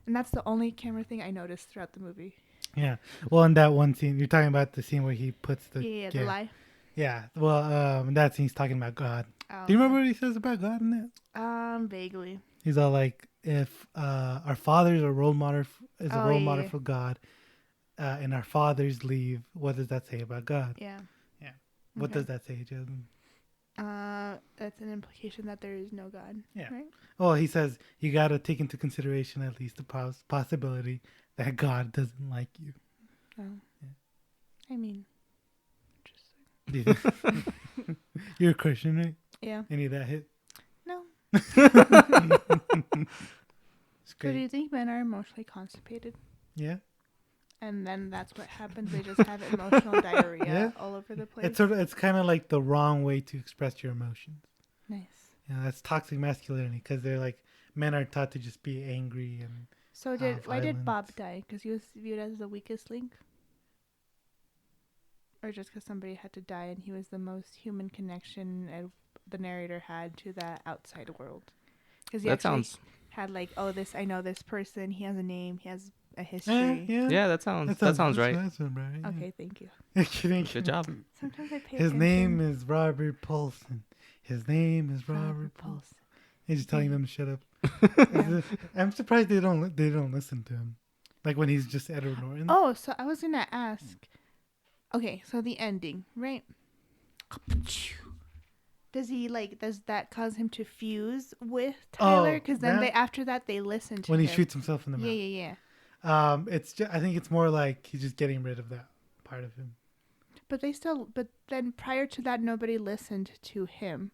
And that's the only camera thing I noticed throughout the movie. Yeah. Well, in that one scene, you're talking about the scene where he puts the The lie. Yeah. Well, in that scene, he's talking about God. Oh, Do you remember what he says about God in that? Vaguely. He's all like, if our fathers are role model is a Oh, role yeah, model yeah. for God, and our fathers leave, what does that say about God? Yeah. Yeah. What does that say, Jasmine? That's an implication that there is no God. Yeah. Right? Well, he says you got to take into consideration at least the possibility that God doesn't like you. Oh. Yeah. I mean, You're a Christian, right? yeah. Any of that hit? No. It's So do you great. think men are emotionally constipated? Yeah. And then that's what happens. They just have emotional diarrhea Yeah. all over the place. It's kind of like the wrong way to express your emotions. Nice. Yeah, that's toxic masculinity because they're like men are taught to just be angry and So why did violent. Bob die? Because he was viewed as the weakest link? Or just because somebody had to die and he was the most human connection the narrator had to that outside world? Because he That actually sounds. had like, oh, I know this person. He has a name. He has a history. Yeah, that sounds right. That sounds right. Yeah. Okay, thank you. Thank you. Good job. Sometimes I pay His attention. name is Robert Paulson. His name is Robert Paulson. He's just telling them to shut up. Yeah. I'm surprised they don't listen to him, like when he's just Edward Norton. Oh, so I was gonna ask. Okay, so the ending, right? Does that cause him to fuse with Tyler? Because then after that they listen to when him. he shoots himself in the mouth. Yeah. I think it's more like he's just getting rid of that part of him. But then prior to that, nobody listened to him,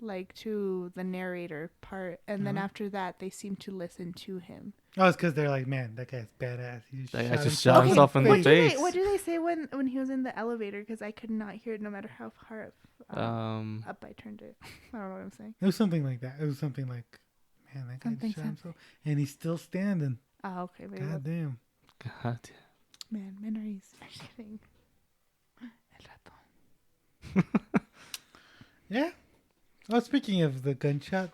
like to the narrator part, and then after that, they seem to listen to him. Oh, it's because they're like, man, that guy's badass. He just shot himself in the face. What do they say when he was in the elevator? Because I could not hear it, no matter how far up I turned it. I don't know what I'm saying. It was something like that. It was something like, man, that guy just shot himself, and he's still standing. Oh, okay. God damn. God. Man, memories are shifting. Yeah. Oh, speaking of the gunshot,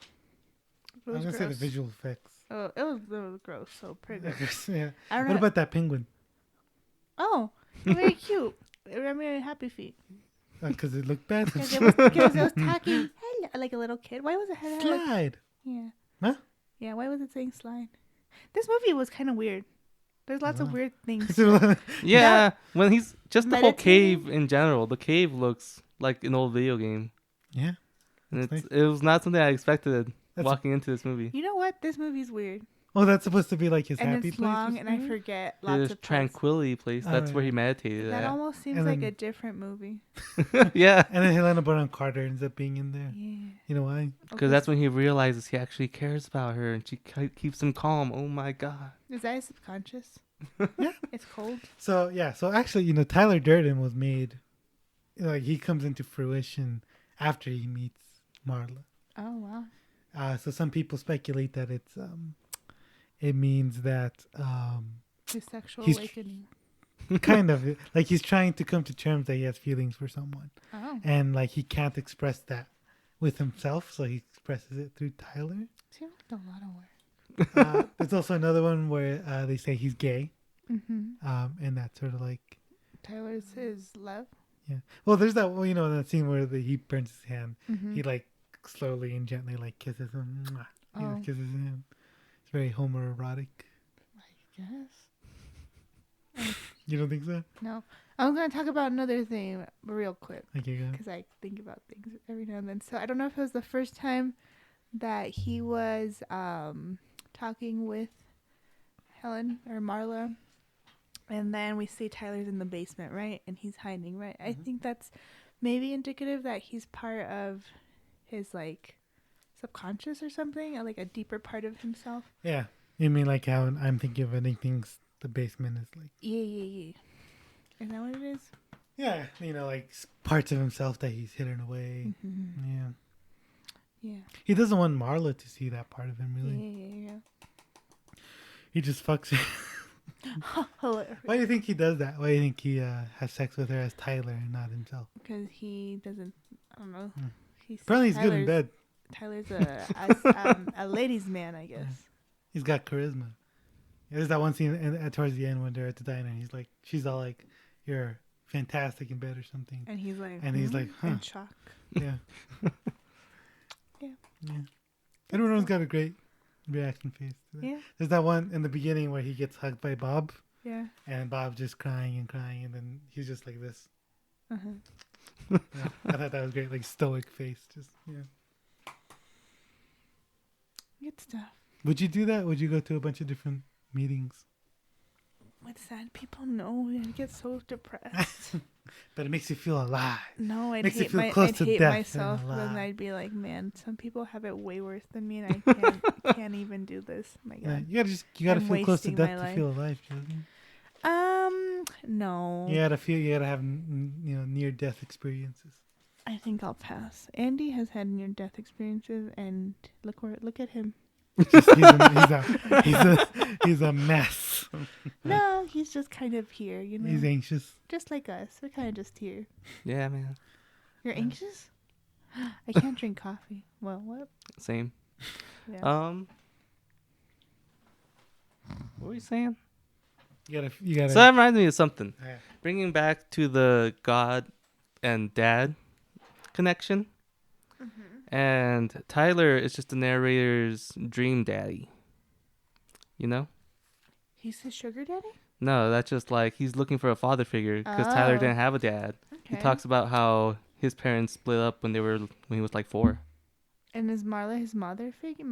I'm gonna say the visual effects. Oh, it was gross. So pretty good. Yeah. I don't What know. about that penguin? Oh, very cute. It reminded me of Happy Feet. Because it looked bad. Because it was talking like a little kid. Why was it Slide. Yeah. Huh? Yeah. Why was it saying slide? This movie was kind of weird. There's lots of weird things. Yeah, when he's just the whole Meditating. cave in general. The cave looks like an old video game. Yeah. And That's it was not something I expected That's- walking into this movie. You know what? This movie's weird. Oh, that's supposed to be like his And happy it's place. or long, and I something? forget lots His of parts. tranquility place. That's where he meditated That at. almost seems And like then- a different movie. Yeah, And then Helena Bonham Carter ends up being in there. Yeah. You know why? because that's when he realizes he actually cares about her, and she keeps him calm. Oh my god. Is that his subconscious? Yeah. It's cold. So actually, Tyler Durden was made. Like he comes into fruition after he meets Marla. Oh wow. So some people speculate that it means that His sexual He's- awakening. kind of like he's trying to come to terms that he has feelings for someone, Oh. and like he can't express that with himself, so he expresses it through Tyler. Seems like a lot of work. There's also another one where they say he's gay, Mm-hmm. and that's sort of like Tyler's his love. yeah. Well, there's that that scene where he burns his hand. Mm-hmm. He like slowly and gently like kisses him. Mwah. He Oh. just kisses him. It's very homoerotic. I guess. You don't think so? No. I was going to talk about another thing real quick Okay, go. because I think about things every now and then. So I don't know if it was the first time that he was talking with Helen or Marla. And then we see Tyler's in the basement, right? And he's hiding, right? I think that's maybe indicative that he's part of his, like, subconscious or something, or like a deeper part of himself. Yeah. You mean like how I'm thinking of anything the basement is like. Yeah. Is that what it is? Yeah. Like parts of himself that he's hidden away. Mm-hmm. Yeah. Yeah. He doesn't want Marla to see that part of him, really. Yeah. He just fucks her. Hilarious. Why do you think he does that? Why do you think he has sex with her as Tyler and not himself? Because he doesn't, I don't know. Apparently he's good in bed. Tyler's a ladies' man, I guess. He's got charisma. There's that one scene towards the end when they're at the diner. And he's like, she's all like, "You're fantastic in bed" or something. And he's like, Huh. in shock. Yeah. Yeah. Yeah. Everyone's got a great reaction face to that. Yeah. There's that one in the beginning where he gets hugged by Bob. Yeah. And Bob just crying and crying, and then he's just like this. Uh-huh. Yeah, I thought that was great, like stoic face. Just Good stuff. Would you do that? Would you go to a bunch of different meetings? With sad people, no. I get so depressed. But it makes you feel alive. No, I'd Makes you hate, feel close I'd to hate death myself. and Then alive. I'd be like, man, some people have it way worse than me, and I can't even do this. My God. Yeah, you gotta I'm feel close to wasting death my to feel alive, Jasmine. No. You gotta have near death experiences. I think I'll pass. Andy has had near death experiences, and look at him. He's a mess. No, he's just kind of here, you know. He's anxious. Just like us. We're kind of just here. Yeah, man. You're anxious? I can't drink coffee. Well, what? Same. Yeah. What were you saying? You gotta. So that reminds me of something. Yeah. Bringing back to the God and Dad connection. And Tyler is just the narrator's dream daddy. You know? He's his sugar daddy? No, that's just like he's looking for a father figure because Tyler Oh. didn't have a dad. Okay. He talks about how his parents split up when he was like 4. And is Marla his mother figure?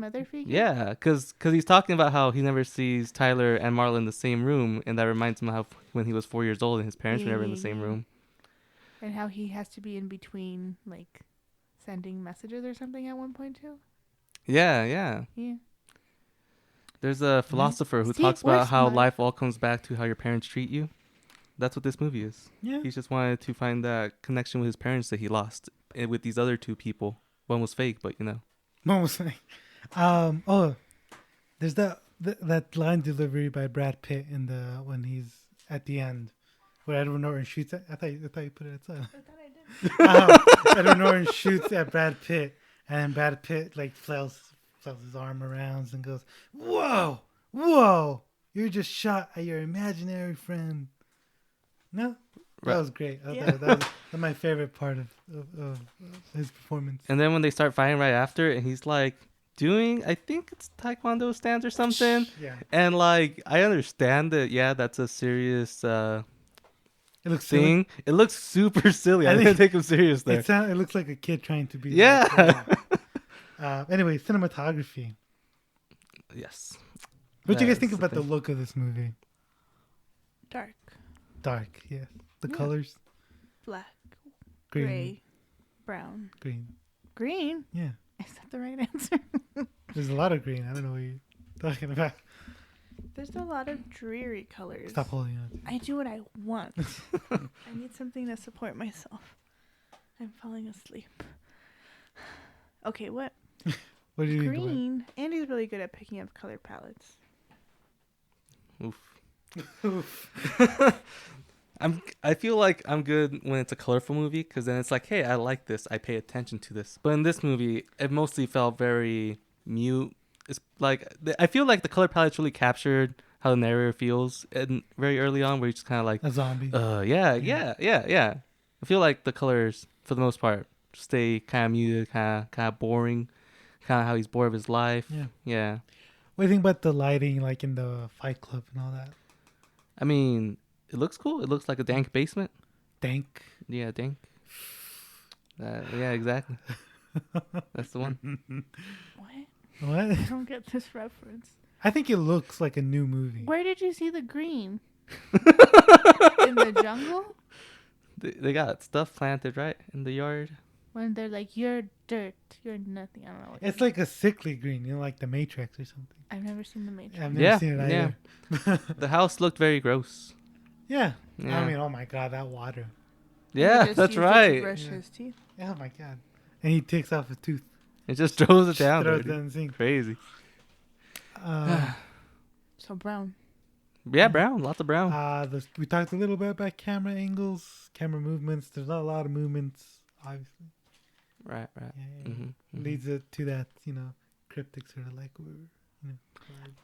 Yeah, because he's talking about how he never sees Tyler and Marla in the same room, and that reminds him of how when he was 4 years old and his parents were never in the same room. And how he has to be in between, like, sending messages or something at one point too. Yeah. Yeah. There's a philosopher who See, talks about where's how my- life all comes back to how your parents treat you. That's what this movie is. Yeah. He just wanted to find that connection with his parents that he lost with these other 2 people. One was fake, but you know. What was saying? There's that line delivery by Brad Pitt when he's at the end, where Edward Norton shoots at. I thought you put it outside. I thought I did. Edward Norton shoots at Brad Pitt, and Brad Pitt like flails his arm around and goes, "Whoa, you just shot at your imaginary friend." No, that was great. That was my favorite part of his performance. And then when they start fighting right after, and he's like doing, I think it's Taekwondo stance or something. Yeah, And like, I understand that, yeah, that's a serious it looks silly. thing. It looks super silly. I I didn't think take him serious there. It looks like a kid trying to be. Yeah. Anyway, cinematography. Yes. What do you guys That's think the about the thing. look of this movie? Dark, Dark, yes. The Yeah. colors, black, green, gray, brown, green. green. Yeah, Is that the right answer? there's a lot of green. I don't know what you're talking about. There's a lot of dreary colors. Stop holding on. I do what I want. I need something to support myself. I'm falling asleep. Okay, what? What do you think? Green. Andy's really good at picking up color palettes. Oof. I feel like I'm good when it's a colorful movie because then it's like, hey, I like this. I pay attention to this. But in this movie, it mostly felt very mute. It's like I feel like the color palette's really captured how the narrator feels, and very early on, where he's just kind of like, A zombie. yeah. I feel like the colors, for the most part, stay kind of muted, kind of boring, kind of how he's bored of his life. Yeah. What do you think about the lighting, like in the Fight Club and all that? I mean, it looks cool. It looks like a dank basement. Dank. Yeah, dank. Yeah, exactly. That's the one. What? What? I don't get this reference. I think it looks like a new movie. Where did you see the green? In the jungle? They got stuff planted right in the yard. When they're like, you're dirt, you're nothing. I don't know. What It's like a sickly green, like the Matrix or something. I've never seen the Matrix. I've never Yeah, seen it yeah. either. The house looked very gross. Yeah. Yeah. I mean, oh my God, that water. Yeah, He just that's used it to right. brush Yeah. his teeth. Oh my God. And he takes off his tooth. It just throws it down. Throws it dude. down the sink. Crazy. So brown. Yeah, brown. Lots of brown. We talked a little bit about camera angles, camera movements. There's not a lot of movements, obviously. Right. Yeah. Mm-hmm. Leads it to that, cryptic sort of like,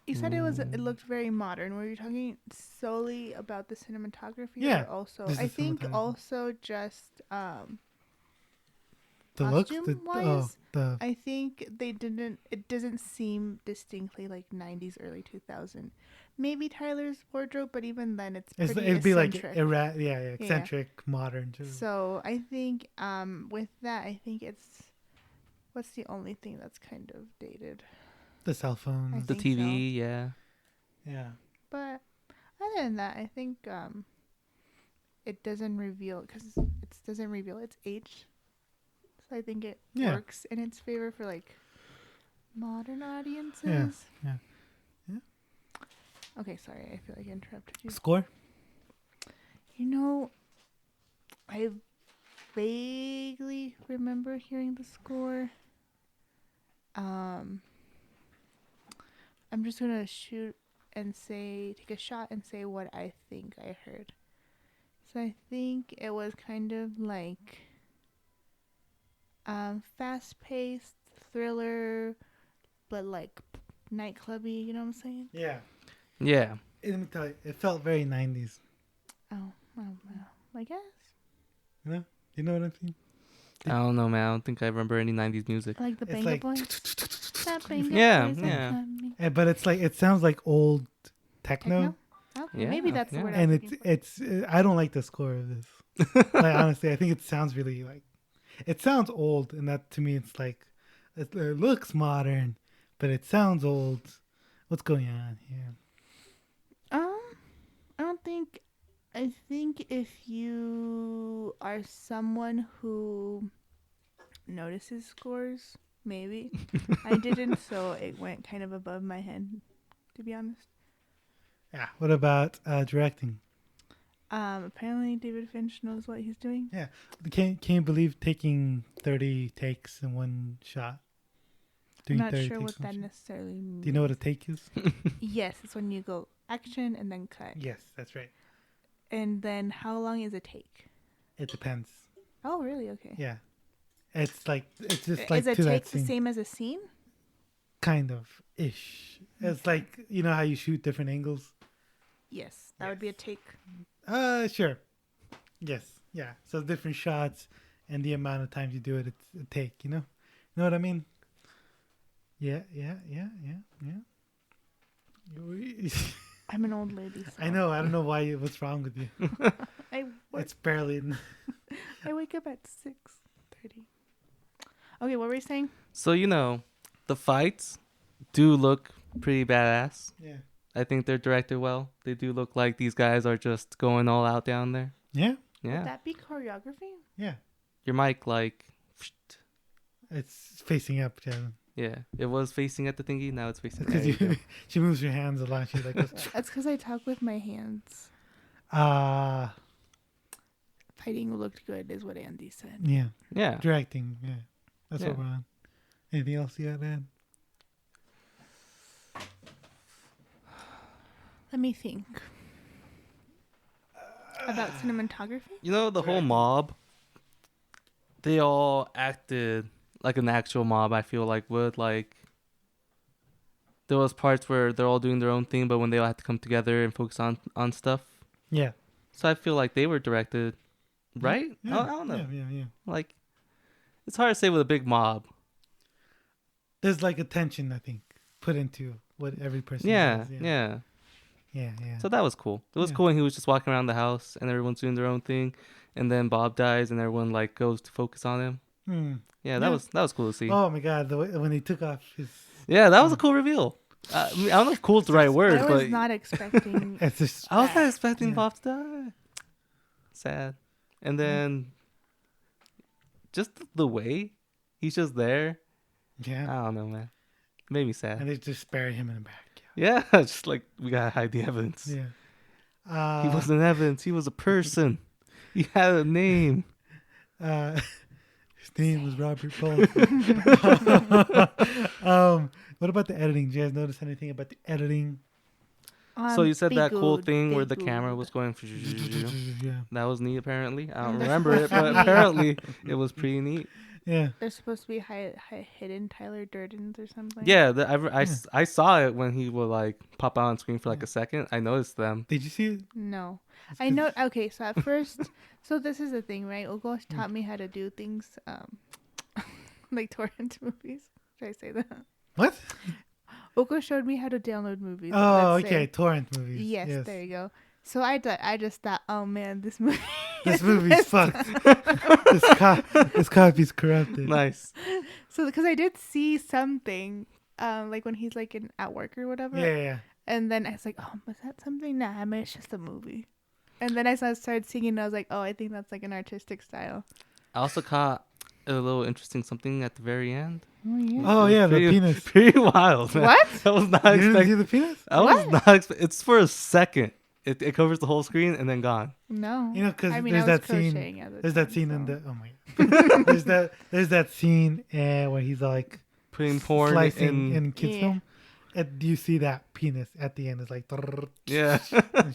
You said it looked very modern. Were you talking solely about the cinematography? Yeah, Or also, just the I think cinematography. also just The look, costume wise. the I think they didn't. It doesn't seem distinctly like '90s, early 2000. Maybe Tyler's wardrobe, but even then, it's pretty it'd be like eccentric. yeah, eccentric, modern too. So I think with that, I think it's what's the only thing that's kind of dated. The cell phone, I The think TV, yeah. yeah, But other than that, I think it doesn't reveal its age. So I think it Yeah. works in its favor for like modern audiences. yeah. Okay, sorry, I feel like I interrupted you. Score. You know, I vaguely remember hearing the score. I'm just gonna take a shot and say what I think I heard. So I think it was kind of like fast-paced thriller, but like nightclubby. You know what I'm saying? Yeah. Yeah. Let me tell you, it felt very 90s. Oh, I guess You know? You know what I'm saying? I don't know, man. I don't think I remember any 90s music. like the It's Banga like Boys. That Banga Yeah, Boys are yeah. coming. But it's like it sounds like old techno, Okay, Yeah, maybe that's the yeah. word. and I was it's I don't like the score of this. Like honestly, I think it sounds really like it sounds old, and that to me it's like it looks modern, but it sounds old. What's going on here? I don't think. I think if you are someone who notices scores, maybe. I didn't, so it went kind of above my head, to be honest. Yeah. What about directing? Apparently David Finch knows what he's doing. Yeah. Can you believe taking 30 takes in one shot? I'm Doing not 30 sure what takes in one that shot? necessarily means. Do you know what a take is? Yes, it's when you go action and then cut. Yes, that's right. And then how long is a take? It depends. Oh, really? Okay. Yeah. It's just like Is a to that take the scene. same as a scene? Kind of ish. It's like, you know how you shoot different angles? Yes, that would be a take. Sure. Yes. Yeah. So different shots and the amount of times you do it, it's a take, you know? You know what I mean? Yeah. I'm an old lady. So I know. I don't know what's wrong with you. I work, It's barely. I wake up at 6:30. Okay, what were you saying? So, the fights do look pretty badass. Yeah. I think they're directed well. They do look like these guys are just going all out down there. Yeah. Yeah. Would that be choreography? Yeah. Your mic, It's facing up, Jasmine. yeah. It was facing at the thingy. Now it's facing. Because There you go. she moves her hands a lot. She's like, That's because I talk with my hands. Fighting looked good, is what Andy said. Yeah. Yeah. Directing. Yeah. That's Yeah. what we're on. Anything else you got to add? Let me think. About cinematography? The whole mob, they all acted like an actual mob, I feel like would. Like, there was parts where they're all doing their own thing, but when they all had to come together and focus on stuff. Yeah. So I feel like they were directed, right? Yeah. I don't know. Yeah. Like, it's hard to say with a big mob. There's like attention, I think, put into what every person Yeah, does. yeah. Yeah. So that was cool. It was Yeah. cool when he was just walking around the house and everyone's doing their own thing, and then Bob dies and everyone like goes to focus on him. Yeah, that was cool to see. Oh my God! When he took off his, Yeah, that was a cool reveal. I don't know if "cool" is the right word, I but was not expecting. it's just I was not expecting Yeah. Bob to die. Sad. And then just the way he's just there. yeah, I don't know, man. Made me sad. and they just bury him in the back. Yeah, just like we gotta hide the evidence. Yeah. He wasn't evidence. He was a person. He had a name. His name was Robert Paul. What about the editing? Did you guys notice anything about the editing? So you said Be that cool good, thing be where the good. camera was going. Yeah. That was neat, apparently. I don't That's remember it, but neat. apparently it was pretty neat. Yeah. They're supposed to be hidden Tyler Durdens or something. Yeah, I saw it when he would like pop out on screen for like a second. I noticed them. Did you see it? No. I know. Okay, so at first, so this is the thing, right? Ugo taught me how to do things, like torrent movies. Should I say that? What? Ugo showed me how to download movies. Oh, let's okay. say. Torrent movies. Yes, there you go. So I just thought, oh man, this movie. This movie's fucked. This copy's corrupted. Nice. So because I did see something, like when he's like at work or whatever. Yeah. And then I was like, oh, was that something? Nah, I mean, it's just a movie. And then I started singing, and I was like, oh, I think that's like an artistic style. I also caught a little interesting something at the very end. Oh yeah. Oh yeah, the penis. Pretty wild. Man. What? I was not You didn't see expecting. the penis? I was not expecting. It's for a second. It covers the whole screen and then gone. No. You know, because I mean, there's I was that scene. crocheting at the There's that time, scene in so. the. Oh my god. there's that scene where he's like Putting porn slicing in kids Yeah. film. And do you see that penis at the end? It's like. Yeah.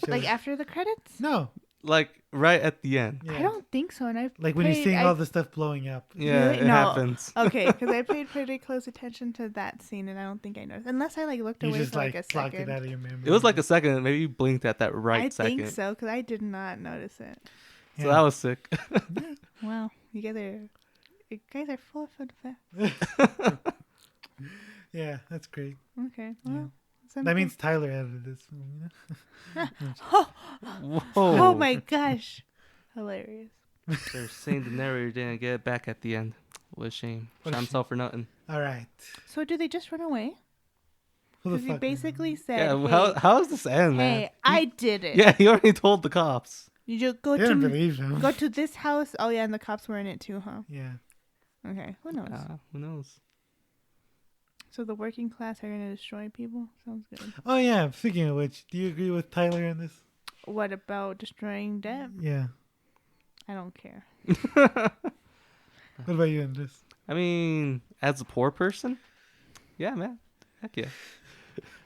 Like after the credits? No. Like right at the end. Yeah. I don't think so. And I Like when you're seeing all the stuff blowing up. Yeah, Really? it No. happens. Okay, because I paid pretty close attention to that scene, and I don't think I noticed. Unless I like looked You away just for like a blocked it second. out of your memory. It was like a second. Maybe you blinked at that right I second. think so, because I did not notice it. So that was sick. Wow, you guys are full of fun facts. Yeah, that's great. Okay, well, That means Tyler edited this film, you know? Whoa. oh my gosh, hilarious. They're saying the narrator didn't get it back at the end. What a shame. What a Shot himself for nothing. All right. So do they just run away? Who the Because he fuck? basically said, Yeah, hey, how does this end, man? hey, I did it. Yeah, he already told the cops. You just go They didn't to believe him. go to this house. Oh yeah, and the cops were in it too, huh? Yeah. Okay, who knows? Who knows? So the working class are gonna destroy people. Sounds good. Oh yeah. Speaking of which, do you agree with Tyler in this? What about destroying debt? Yeah. I don't care. What about you in this? I mean, as a poor person, yeah, man. Heck yeah.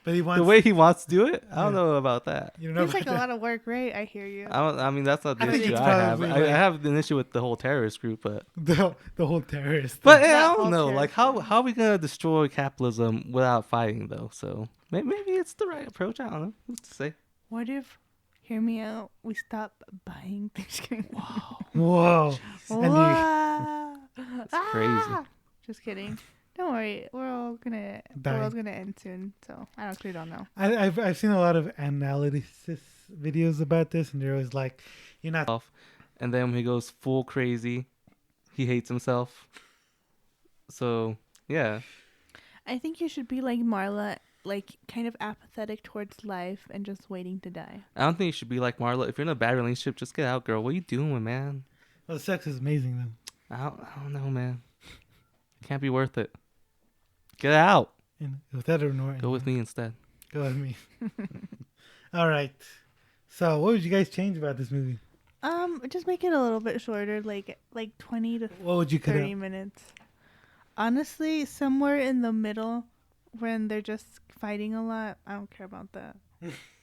But he wants The way he wants to do it, I don't Yeah. know about that. you know It's like a lot of work, right? I hear you. I mean, that's not the I think issue it's I have. probably I like- have an issue with the whole terrorist group, but the whole terrorist. but thing. I That don't whole know. Like terrorist how are we gonna destroy capitalism without fighting though? So maybe it's the right approach. I don't know. Who's to say? What if, hear me out, we stop buying things? Whoa. And you, Wow. That's crazy. Just kidding. Don't worry. We're all gonna the Die. world's gonna end soon. So I actually don't know. I've seen a lot of analysis videos about this, and they're always like, "You're not." And then when he goes full crazy, he hates himself. So yeah, I think you should be like Marla, like kind of apathetic towards life and just waiting to die. I don't think you should be like Marla. If you're in a bad relationship, just get out, girl. What are you doing, man? Well, sex is amazing though. I don't know, man. It can't be worth it. Get out. And with that or not, Go with me instead. Go with me. All right. So, what would you guys change about this movie? Just make it a little bit shorter, like 20 to What would you cut 30 out? minutes. Honestly, somewhere in the middle when they're just fighting a lot, I don't care about that.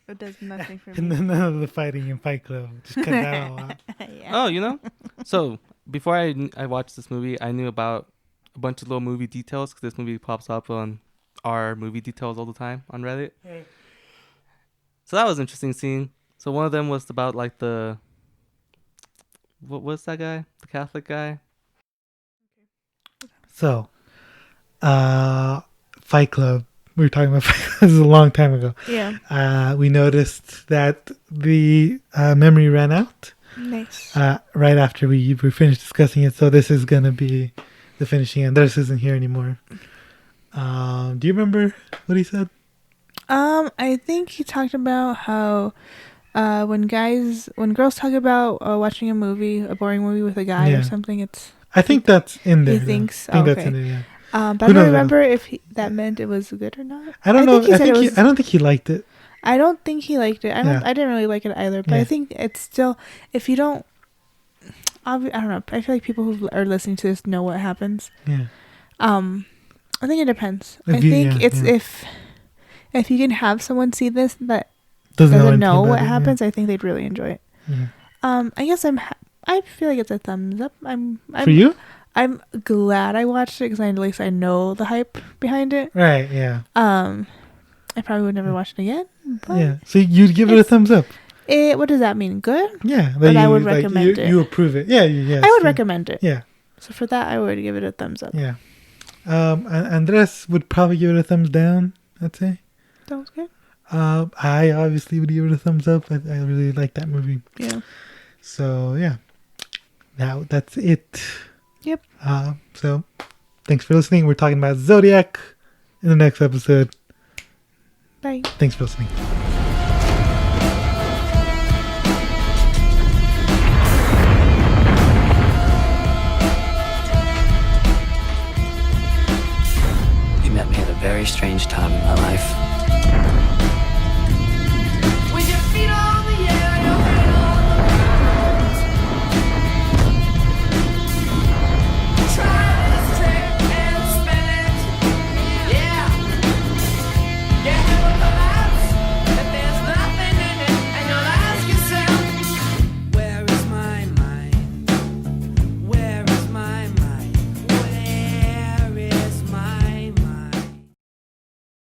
It does nothing for And me. then none of the fighting in Fight Club. Just cut that all out. Yeah. Oh, you know? So, before I watched this movie, I knew about a bunch of little movie details because this movie pops up on our movie details all the time on Reddit. So that was interesting seeing. So one of them was about like what was that guy? The Catholic guy? So, Fight Club. We were talking about Fight Club. This is a long time ago. Yeah. We noticed that the memory ran out Nice. right after we finished discussing it. So this is going to be the finishing, and this isn't here anymore. Do you remember what he said? I think he talked about how when girls talk about watching a boring movie with a guy Yeah. or something, it's I think that's in there. He though. thinks- I think that's okay. in there, yeah. but I Who don't knows? remember if that meant it was good or not. I don't know. He said it was- I don't think he liked it. I don't think he liked it. Yeah. I didn't really like it either. But Yeah. I think it's still, if you don't, I don't know. I feel like people who are listening to this know what happens. Yeah. I think it depends. If I you- think yeah, it's yeah. if you can have someone see this that Doesn't doesn't anything know about what it, yeah. happens, I think they'd really enjoy it. Yeah. I guess I feel like it's a thumbs up. I'm For you? I'm glad I watched it because at least I know the hype behind it. Right. Yeah. I probably would never watch it again. But Yeah. So you'd give it a thumbs up. What does that mean? Good? Yeah. But I would recommend it. You approve it. Yeah. Yeah. I would recommend it. Yeah. So for that, I would give it a thumbs up. Yeah. Andres would probably give it a thumbs down, I'd say. Sounds good. I obviously would give it a thumbs up. I really like that movie. Yeah. So, yeah. Now, that's it. Yep. So, thanks for listening. We're talking about Zodiac in the next episode. Bye. Thanks for listening.